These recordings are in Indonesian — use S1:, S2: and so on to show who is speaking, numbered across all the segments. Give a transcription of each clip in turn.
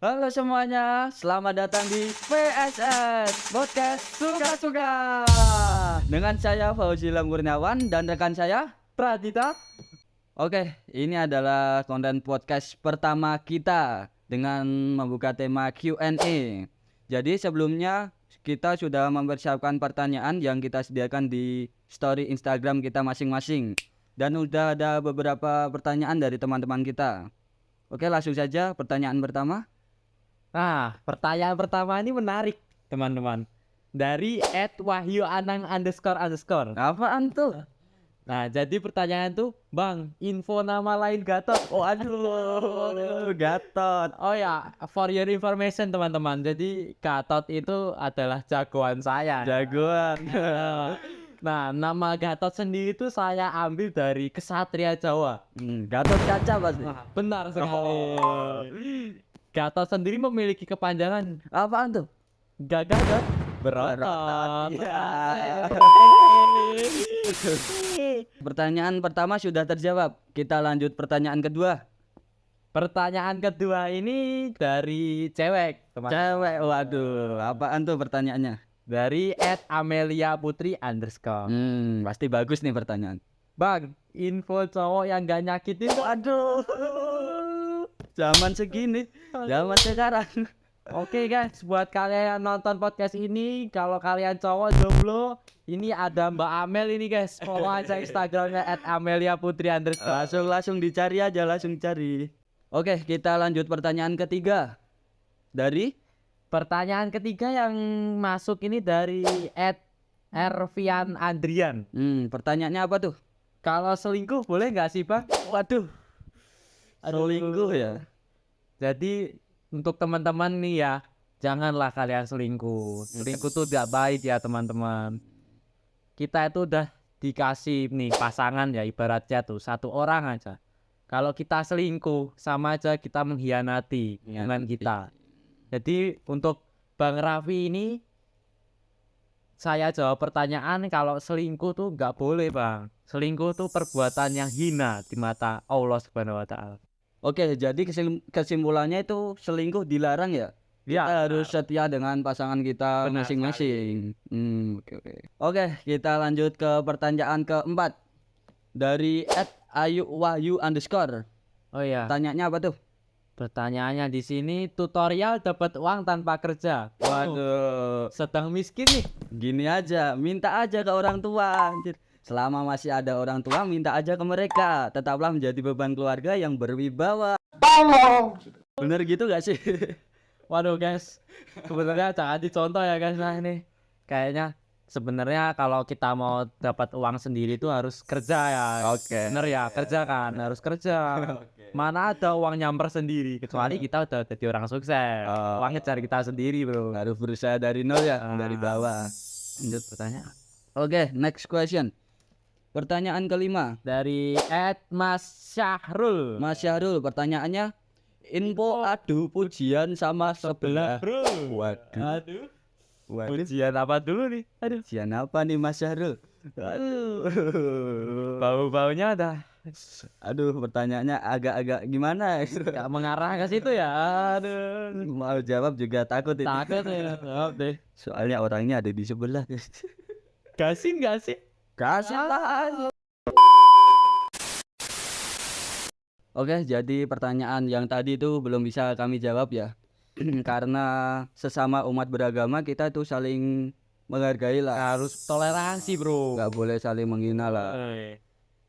S1: Halo semuanya, selamat datang di PSS Podcast Suka-Suka. Dengan saya Fauzi Lamurniawan dan rekan saya Pradita. Oke, ini adalah konten podcast pertama kita dengan membuka tema Q&A. Jadi sebelumnya kita sudah mempersiapkan pertanyaan yang kita sediakan di story Instagram kita masing-masing. Dan udah ada beberapa pertanyaan dari teman-teman kita. Oke, langsung saja pertanyaan pertama.
S2: Nah, pertanyaan pertama ini menarik, teman-teman. Dari @wahyu_anang__.
S1: Apaan tuh?
S2: Nah, jadi pertanyaan tuh, Bang, info nama lain Gatot.
S1: Oh aduh, Gatot.
S2: Oh ya, for your information teman-teman. Jadi Gatot itu adalah jagoan saya.
S1: Jagoan.
S2: Nah, nama Gatot sendiri itu saya ambil dari Kesatria Jawa.
S1: Gatot kaca pasti.
S2: Nah, benar sekali. Gatot sendiri memiliki kepanjangan
S1: Apaan tuh?
S2: Gatot
S1: Berotot.
S2: berotot.
S1: Iya. Pertanyaan pertama sudah terjawab. Kita lanjut pertanyaan kedua.
S2: Pertanyaan kedua ini dari cewek, teman.
S1: Cewek, waduh, apaan tuh pertanyaannya?
S2: Dari @amelia_putri_.
S1: Pasti bagus nih pertanyaan.
S2: Bang, info cowok yang gak nyakitin.
S1: Waduh. Zaman segini, zaman sekarang.
S2: Oke guys, buat kalian yang nonton podcast ini, kalau kalian cowok jomblo, ini ada Mbak Amel ini guys. Follow aja Instagramnya @amelia_putri_.
S1: Langsung dicari aja, langsung cari. Oke, kita lanjut pertanyaan ketiga. Dari
S2: Pertanyaan ketiga yang masuk ini dari @ervian_andrian.
S1: Pertanyaannya apa tuh?
S2: Kalau selingkuh boleh nggak sih Bang?
S1: Waduh, selingkuh ya.
S2: Jadi untuk teman-teman nih ya, janganlah kalian selingkuh. Selingkuh tuh tidak baik ya teman-teman. Kita itu udah dikasih nih pasangan ya, ibaratnya tuh satu orang aja. Kalau kita selingkuh sama aja kita mengkhianati hubungan kita. Jadi untuk Bang Raffi ini, saya jawab pertanyaan, kalau selingkuh tuh nggak boleh Bang. Selingkuh tuh perbuatan yang hina di mata Allah Subhanahu Wa Taala.
S1: Oke, jadi kesimpulannya itu selingkuh dilarang ya?
S2: Ya,
S1: Kita harus setia dengan pasangan kita
S2: Benar
S1: masing-masing. Oke. Oke, kita lanjut ke pertanyaan keempat. Dari @ayuwahyu_.
S2: Oh iya.
S1: Tanyanya apa tuh?
S2: Pertanyaannya di sini, tutorial dapat uang tanpa kerja.
S1: Waduh,
S2: Sedang miskin nih.
S1: gini aja, minta aja ke orang tua. Anjir. Selama masih ada orang tua, minta aja ke mereka. Tetaplah menjadi beban keluarga yang berwibawa. Bener gitu gak sih?
S2: Waduh guys, sebenarnya jangan dicontoh ya guys. Nah ini kayaknya sebenarnya kalau kita mau dapat uang sendiri itu harus kerja ya.
S1: Oke.
S2: Bener ya, kerja kan, harus kerja. Mana ada uang nyamper sendiri, kecuali kita udah jadi orang sukses. Uangnya cari kita sendiri bro.
S1: Harus berusaha dari nol ya, dari bawah.
S2: Lanjut pertanyaan.
S1: Oke, next question. Pertanyaan kelima.
S2: Dari Mas Syahrul.
S1: Mas Syahrul, pertanyaannya, info adu pujian sama sebelah.
S2: bro.
S1: Waduh.
S2: Aduh. Ujian apa dulu nih? Aduh.
S1: Pujian apa nih Mas Syahrul?
S2: Aduh. Bau-baunya udah
S1: Aduh, pertanyaannya agak-agak gimana?
S2: gak mengarah ke situ ya. Aduh.
S1: Mau jawab juga takut ini.
S2: Takut ya. Maaf deh.
S1: Soalnya orangnya ada di sebelah.
S2: Gasin gak sih?
S1: Kasih lah. Oke, jadi pertanyaan yang tadi itu belum bisa kami jawab ya. Karena sesama umat beragama kita tuh saling menghargai lah.
S2: Harus toleransi bro.
S1: Nggak boleh saling menghina lah.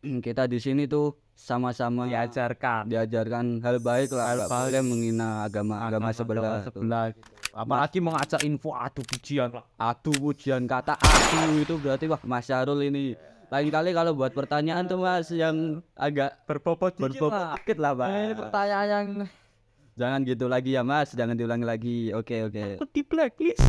S1: Kita di sini tuh sama-sama diajarkan hal baik lah. Nggak boleh menghina agama sebelah.
S2: Gitu. Apalagi mau ngajak info adu pujian lah.
S1: Adu pujian, kata adu itu berarti wah Mas Syarul ini. Lain kali kalau buat pertanyaan tuh Mas yang agak
S2: Berbobot
S1: dikit lah Pak.
S2: Ini pertanyaan yang
S1: Jangan gitu lagi ya Mas, jangan diulangi lagi. Oke.
S2: di blacklist.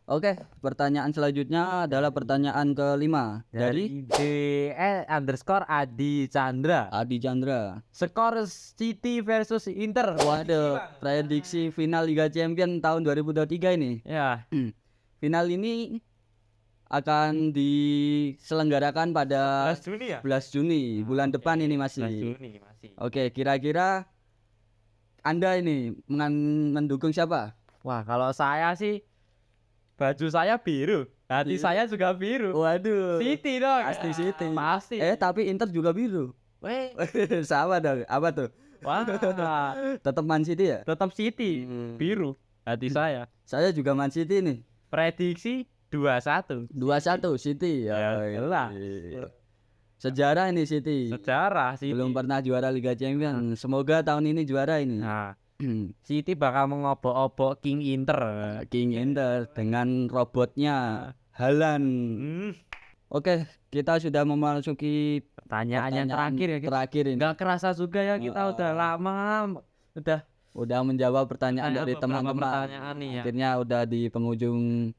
S1: Oke, pertanyaan selanjutnya adalah pertanyaan kelima dari
S2: _Adi Chandra.
S1: Adi Chandra.
S2: Skor City versus Inter.
S1: Waduh, prediksi final Liga Champion tahun 2023 ini.
S2: Ya.
S1: Final ini akan diselenggarakan pada
S2: 11 Juni ya?
S1: 11 Juni bulan depan ini masih.
S2: Juni masih.
S1: Oke, kira-kira Anda ini mendukung siapa?
S2: Wah, kalau saya sih baju saya biru, hati saya juga biru.
S1: Waduh.
S2: City dong.
S1: Pasti City.
S2: Pasti.
S1: Tapi Inter juga biru.
S2: Weh,
S1: Sama dong. Apa tuh?
S2: wah,
S1: Tetap Man City ya?
S2: tetap City, biru hati saya.
S1: Saya juga Man City nih.
S2: Prediksi 2-1.
S1: 2-1 City.
S2: Ya, jelas.
S1: Sejarah ini City.
S2: Sejarah City.
S1: Belum pernah juara Liga Champions. Semoga tahun ini juara ini.
S2: Nah, City bakal mengobok-obok King Inter.
S1: King Inter dengan robotnya Haaland. Oke, kita sudah memasuki
S2: Pertanyaan yang terakhir ya.
S1: Terakhir ini.
S2: Nggak kerasa juga ya kita udah lama,
S1: Udah menjawab pertanyaan dari
S2: beberapa
S1: teman-teman.
S2: pertanyaan nih ya.
S1: Akhirnya udah di penghujung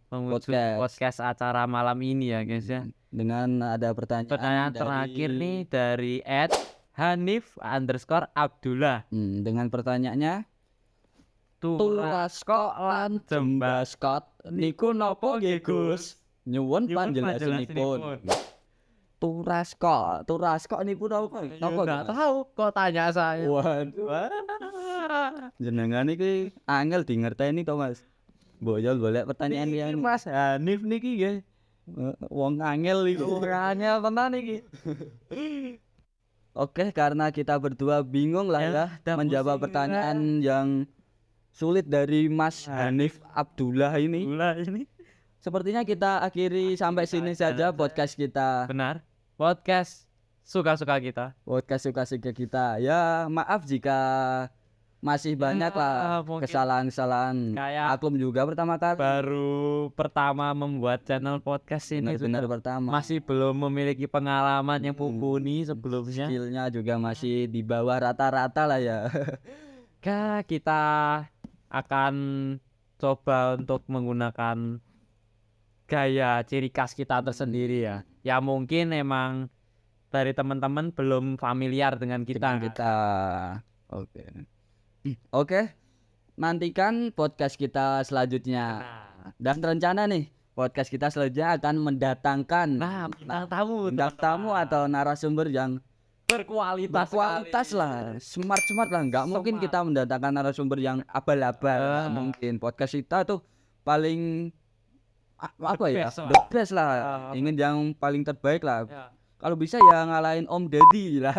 S2: Podcast acara malam ini ya guys ya.
S1: dengan ada pertanyaan
S2: Terakhir nih dari @hanif_abdullah.
S1: Dengan pertanyaannya,
S2: Turasko lan
S1: Jembaskot niku nopo nggih Gus? Nyuwun panjelasanipun. Turasko niku nopo? Nopo
S2: Nggak tahu kok tanya saya.
S1: Waduh. Jenengan iki angel di ngerteni to Mas. Boyol golek pertanyaan
S2: Niki
S1: yang
S2: Mas Hanif niki nggih.
S1: wong angel iki.
S2: Orangnya tenan iki.
S1: Oke, karena kita berdua bingung lah ya
S2: udah
S1: menjawab
S2: pusing
S1: pertanyaan yang sulit dari Mas Hanif Abdullah ini. Sepertinya kita akhiri sampai sini saja podcast kita.
S2: Benar. Podcast suka-suka kita.
S1: Podcast suka-suka kita. Ya, maaf jika masih banyak lah
S2: mungkin
S1: kesalahan-kesalahan.
S2: kayak
S1: Aklum juga pertama kali.
S2: baru pertama membuat channel podcast ini
S1: Benar-benar pertama.
S2: masih belum memiliki pengalaman yang mumpuni sebelumnya.
S1: Skillnya juga masih di bawah rata-rata lah ya.
S2: Kita akan coba untuk menggunakan gaya ciri khas kita tersendiri ya. Ya mungkin emang dari teman-teman belum familiar dengan kita.
S1: Oke. Oke. Nantikan podcast kita selanjutnya. Dan rencana nih, podcast kita selanjutnya akan mendatangkan bintang tamu atau narasumber yang berkualitas lah, smart lah. Nggak mungkin kita mendatangkan narasumber yang abal-abal. Mungkin podcast kita tuh paling apa ya, the best lah. Ingin yang paling terbaik lah. Kalau bisa ya ngalahin Om Deddy lah.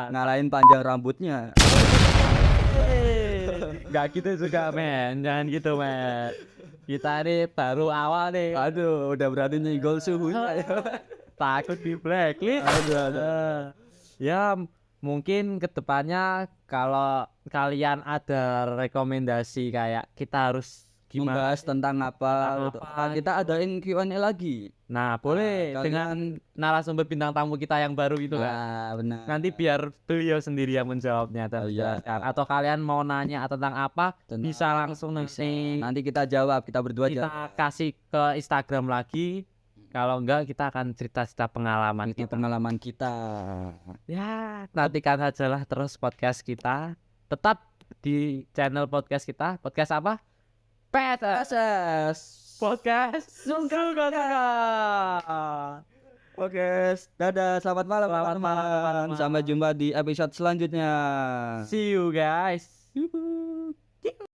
S1: Ngalahin panjang rambutnya.
S2: Nggak gitu juga men, jangan gitu men. Kita ini baru awal nih.
S1: Aduh, udah berani nyenggol suhunya ya.
S2: Takut di blacklist.
S1: Aduh.
S2: Ya mungkin kedepannya kalau kalian ada rekomendasi kayak kita harus gimana
S1: Membahas tentang apa, kita adain Q&A lagi.
S2: Nah boleh dengan narasumber bintang tamu kita yang baru itu kan.
S1: Benar.
S2: Nanti biar beliau sendiri yang menjawabnya atau kalian mau nanya tentang apa bisa langsung
S1: nanti kita jawab, kita berdua
S2: kita kasih ke Instagram lagi. Kalau enggak kita akan cerita-cerita pengalaman
S1: kita.
S2: Ya, nantikan aja lah terus podcast kita. Tetap di channel podcast kita. Podcast apa? PSS Podcast Suka-Suka.
S1: Oke, dadah, selamat malam.
S2: Selamat malam.
S1: Sampai jumpa di episode selanjutnya.
S2: See you guys.